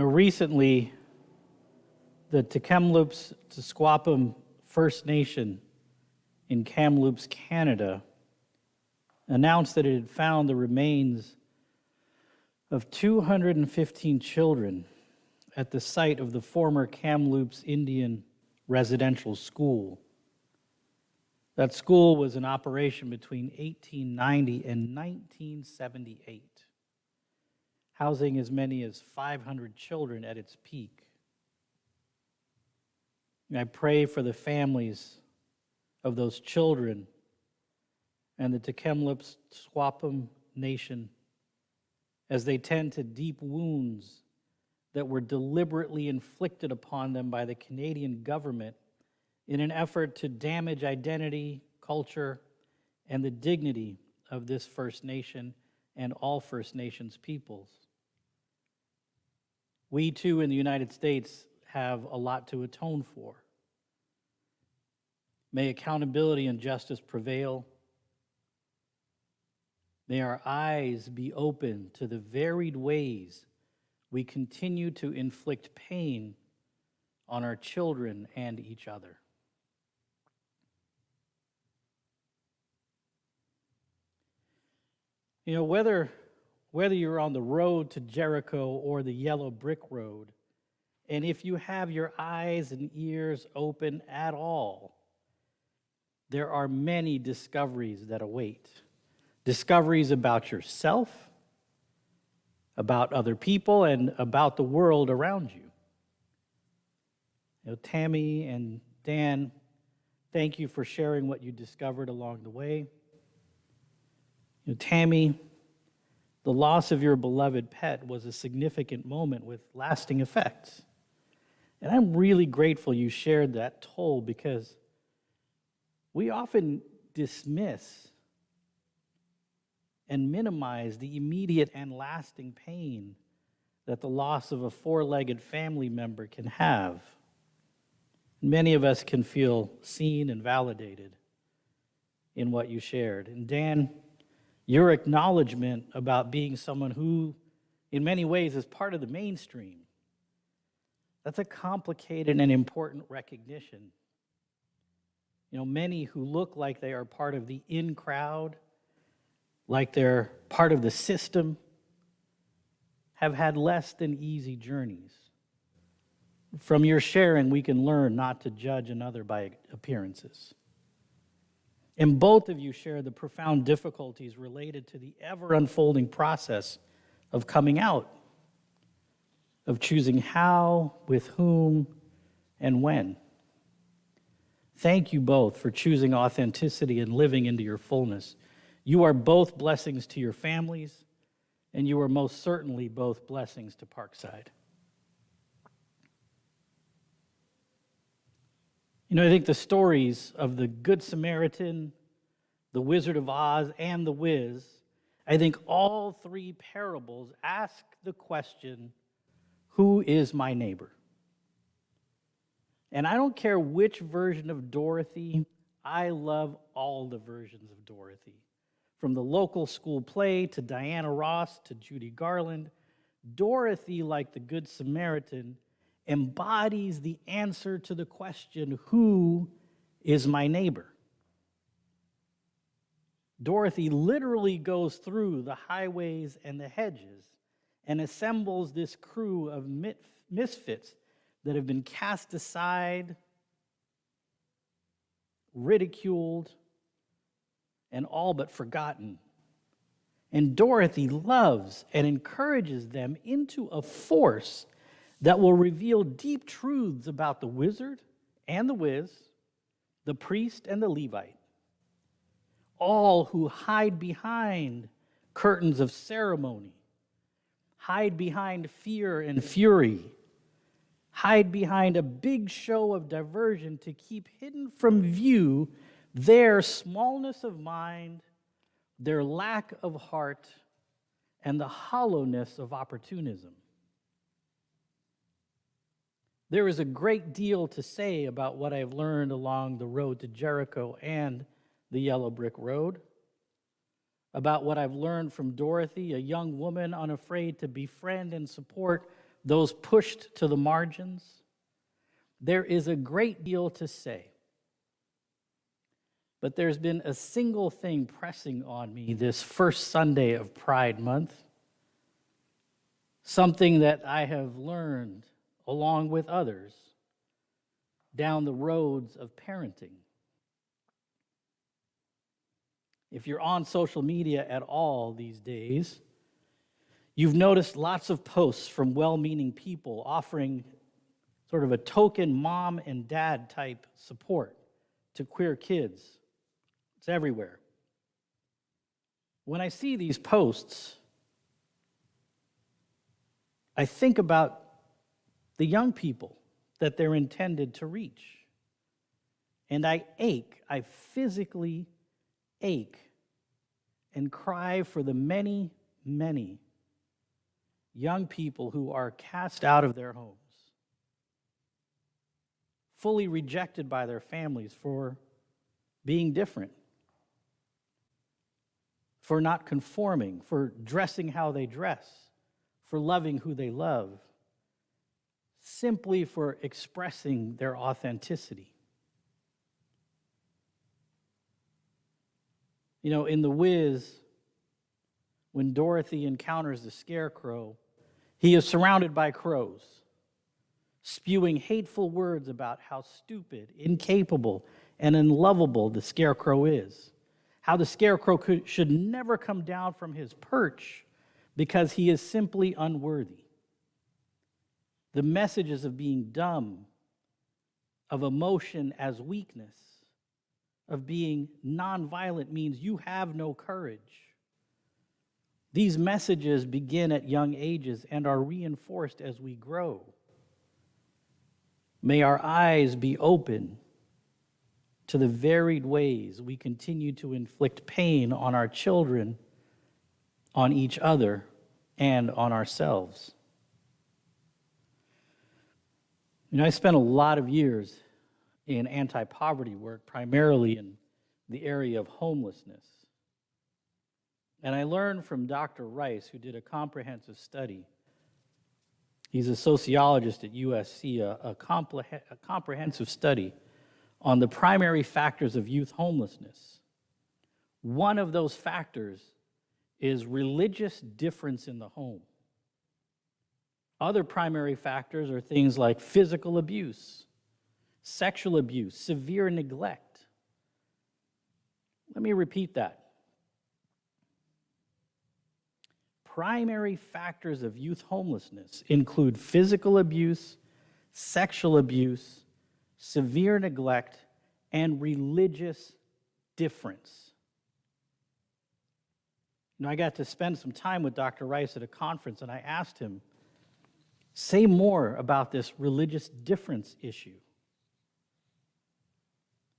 Recently, the Tk'emlúps Tsquappum First Nation in Kamloops, Canada, announced that it had found the remains of 215 children at the site of the former Kamloops Indian Residential School. That school was in operation between 1890 and 1978, housing as many as 500 children at its peak. And I pray for the families of those children and the Tk'emlúps Tsquappum Nation as they tend to deep wounds that were deliberately inflicted upon them by the Canadian government in an effort to damage identity, culture, and the dignity of this First Nation and all First Nations peoples. We, too, in the United States, have a lot to atone for. May accountability and justice prevail. May our eyes be open to the varied ways we continue to inflict pain on our children and each other. You know, whether you're on the road to Jericho or the yellow brick road, and if you have your eyes and ears open at all, there are many discoveries that await. Discoveries about yourself, about other people, and about the world around you. You know, Tammy and Dan, thank you for sharing what you discovered along the way. You know, Tammy, the loss of your beloved pet was a significant moment with lasting effects. And I'm really grateful you shared that toll, because we often dismiss and minimize the immediate and lasting pain that the loss of a four-legged family member can have. Many of us can feel seen and validated in what you shared. And Dan, your acknowledgement about being someone who, in many ways, is part of the mainstream, that's a complicated and important recognition. You know, many who look like they are part of the in crowd, like they're part of the system, have had less than easy journeys. From your sharing, we can learn not to judge another by appearances. And both of you share the profound difficulties related to the ever-unfolding process of coming out, of choosing how, with whom, and when. Thank you both for choosing authenticity and living into your fullness. You are both blessings to your families, and you are most certainly both blessings to Parkside. You know, I think the stories of the Good Samaritan, the Wizard of Oz, and the Wiz, I think all three parables ask the question, who is my neighbor? And I don't care which version of Dorothy, I love all the versions of Dorothy. From the local school play to Diana Ross to Judy Garland, Dorothy, like the Good Samaritan, embodies the answer to the question, who is my neighbor? Dorothy literally goes through the highways and the hedges and assembles this crew of misfits that have been cast aside, ridiculed, and all but forgotten. And Dorothy loves and encourages them into a force that will reveal deep truths about the wizard and the Wiz, the priest and the Levite, all who hide behind curtains of ceremony, hide behind fear and fury, hide behind a big show of diversion to keep hidden from view their smallness of mind, their lack of heart, and the hollowness of opportunism. There is a great deal to say about what I've learned along the road to Jericho and the yellow brick road, about what I've learned from Dorothy, a young woman unafraid to befriend and support those pushed to the margins, there is a great deal to say. But there's been a single thing pressing on me this first Sunday of Pride Month, something that I have learned along with others down the roads of parenting. If you're on social media at all these days, you've noticed lots of posts from well-meaning people offering sort of a token mom and dad type support to queer kids. It's everywhere. When I see these posts, I think about the young people that they're intended to reach. And I physically ache and cry for the many, many young people who are cast out of their homes, fully rejected by their families for being different, for not conforming, for dressing how they dress, for loving who they love, simply for expressing their authenticity. You know, in The Wiz, when Dorothy encounters the Scarecrow, he is surrounded by crows, spewing hateful words about how stupid, incapable, and unlovable the Scarecrow is, how the Scarecrow should never come down from his perch because he is simply unworthy. The messages of being dumb, of emotion as weakness, of being nonviolent means you have no courage. These messages begin at young ages and are reinforced as we grow. May our eyes be open to the varied ways we continue to inflict pain on our children, on each other, and on ourselves. You know, I spent a lot of years in anti-poverty work, primarily in the area of homelessness. And I learned from Dr. Rice, who did a comprehensive study. He's a sociologist at USC, a comprehensive study on the primary factors of youth homelessness. One of those factors is religious difference in the home. Other primary factors are things like physical abuse, sexual abuse, severe neglect. Let me repeat that. Primary factors of youth homelessness include physical abuse, sexual abuse, severe neglect, and religious difference. You know, I got to spend some time with Dr. Rice at a conference, and I asked him, say more about this religious difference issue.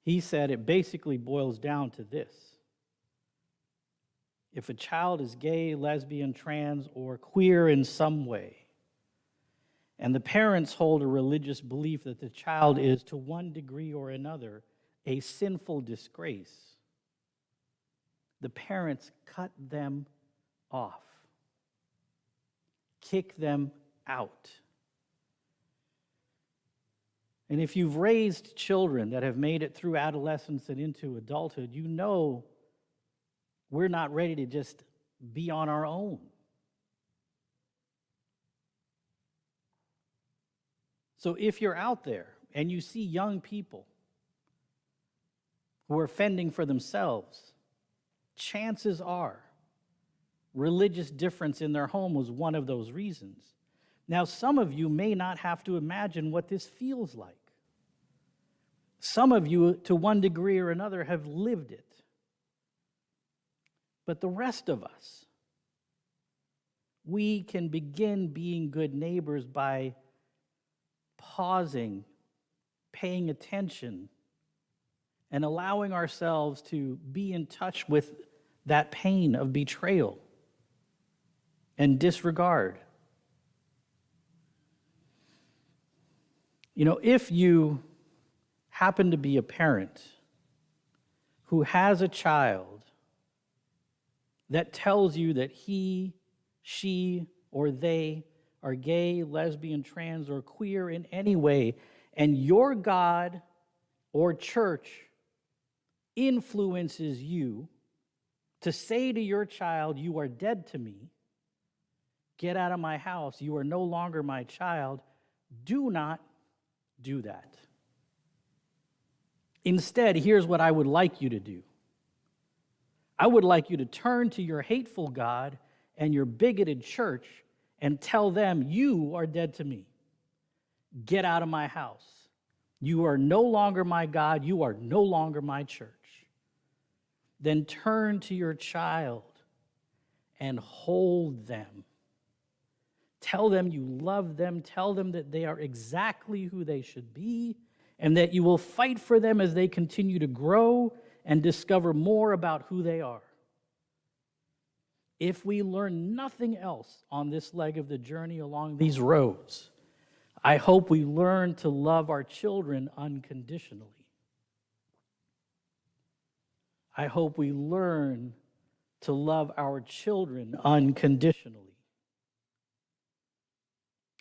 He said it basically boils down to this. If a child is gay, lesbian, trans, or queer in some way, and the parents hold a religious belief that the child is, to one degree or another, a sinful disgrace, the parents cut them off, kick them out. And if you've raised children that have made it through adolescence and into adulthood, you know we're not ready to just be on our own. So if you're out there and you see young people who are fending for themselves, chances are religious difference in their home was one of those reasons. Now, some of you may not have to imagine what this feels like. Some of you, to one degree or another, have lived it. But the rest of us, we can begin being good neighbors by pausing, paying attention, and allowing ourselves to be in touch with that pain of betrayal and disregard. You know, if you happen to be a parent who has a child that tells you that he, she, or they are gay, lesbian, trans, or queer in any way, and your God or church influences you to say to your child, "You are dead to me. Get out of my house. You are no longer my child," do not do that. Instead, here's what I would like you to do. I would like you to turn to your hateful God and your bigoted church and tell them, "You are dead to me. Get out of my house. You are no longer my God. You are no longer my church." Then turn to your child and hold them. Tell them you love them. Tell them that they are exactly who they should be, and that you will fight for them as they continue to grow and discover more about who they are. If we learn nothing else on this leg of the journey along these roads, I hope we learn to love our children unconditionally. I hope we learn to love our children unconditionally.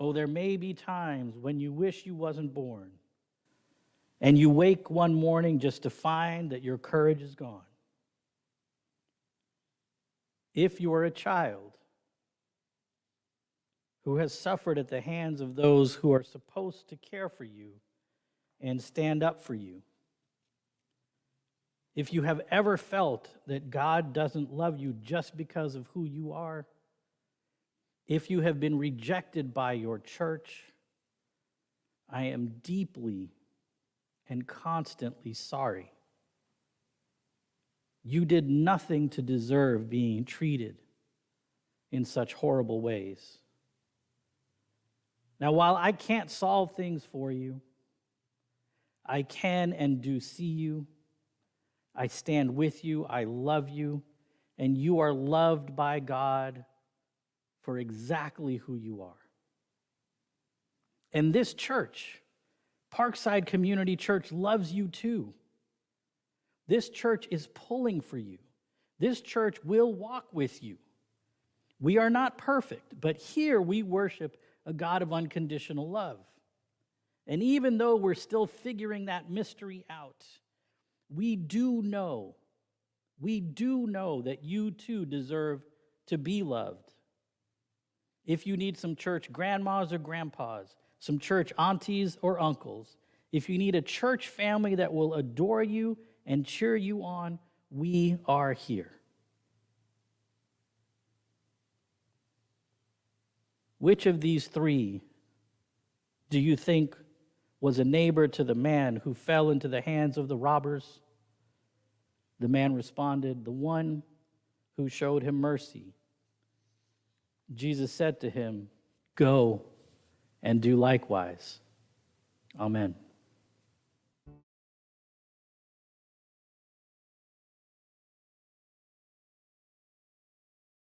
Oh, there may be times when you wish you wasn't born, and you wake one morning just to find that your courage is gone. If you are a child who has suffered at the hands of those who are supposed to care for you and stand up for you, if you have ever felt that God doesn't love you just because of who you are, if you have been rejected by your church, I am deeply and constantly sorry. You did nothing to deserve being treated in such horrible ways. Now, while I can't solve things for you, I can and do see you. I stand with you. I love you. And you are loved by God for exactly who you are. And this church, Parkside Community Church, loves you too. This church is pulling for you. This church will walk with you. We are not perfect, but here we worship a God of unconditional love. And even though we're still figuring that mystery out, we do know that you too deserve to be loved. If you need some church grandmas or grandpas, some church aunties or uncles, if you need a church family that will adore you and cheer you on, we are here. Which of these three do you think was a neighbor to the man who fell into the hands of the robbers? The man responded, "The one who showed him mercy." Jesus said to him, "Go and do likewise." Amen.